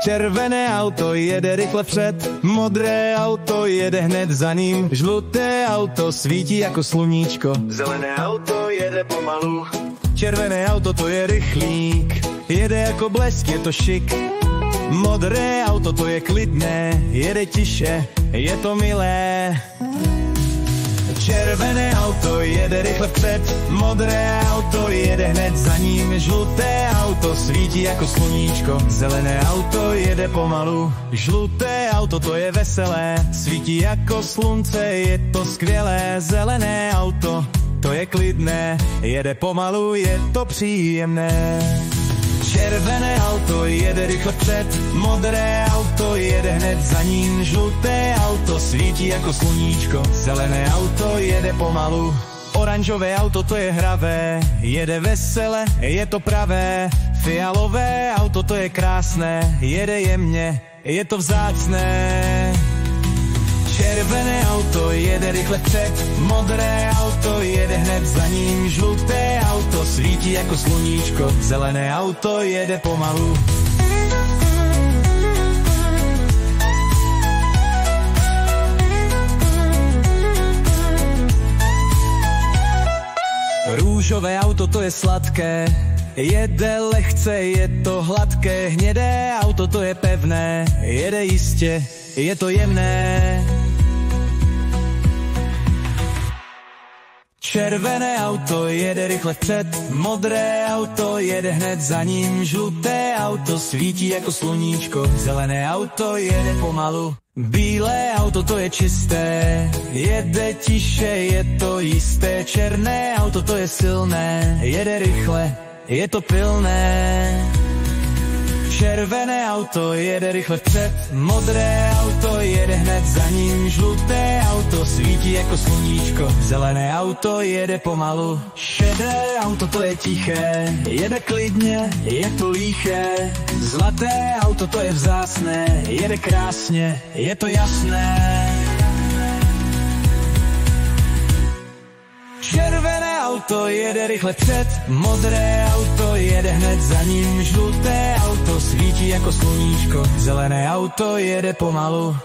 Červené auto jede rychle před, modré auto jede hned za ním, žluté auto svítí jako sluníčko, zelené auto jede pomalu. Červené auto to je rychlík, jede jako blesk, je to šik. Modré auto to je klidné, jede tiše, je to milé. Červené auto jede rychle vpřed, modré auto jede hned za ním, žluté auto svítí jako sluníčko, zelené auto jede pomalu. Žluté auto to je veselé, svítí jako slunce, je to skvělé. Zelené auto to je klidné, jede pomalu, je to příjemné. Červené auto jede rychle před, modré auto jede hned za ním, žluté auto svítí jako sluníčko, zelené auto jede pomalu. Oranžové auto to je hravé, jede vesele, je to pravé. Fialové auto to je krásné, jede jemně, je to vzácné. Červené auto jede rychle před, modré auto jede hned za ním, žluté auto svítí jako sluníčko, zelené auto jede pomalu. Růžové auto to je sladké, jede lehce, je to hladké. Hnědé auto to je pevné, jede jistě, je to jemné. Červené auto jede rychle vpřed, modré auto jede hned za ním, žluté auto svítí jako sluníčko, zelené auto jede pomalu. Bílé auto to je čisté, jede tiše, je to jisté. Černé auto to je silné, jede rychle, je to pilné. Červené auto jede rychle vpřed, modré auto jede hned za ním, žluté auto svítí jako sluníčko, zelené auto jede pomalu. Šedé auto to je tiché, jede klidně, je to líché. Zlaté auto to je vzácné, jede krásně, je to jasné. Červené auto jede rychle před, modré auto jede hned za ním, žluté auto svítí jako sluníčko, zelené auto jede pomalu.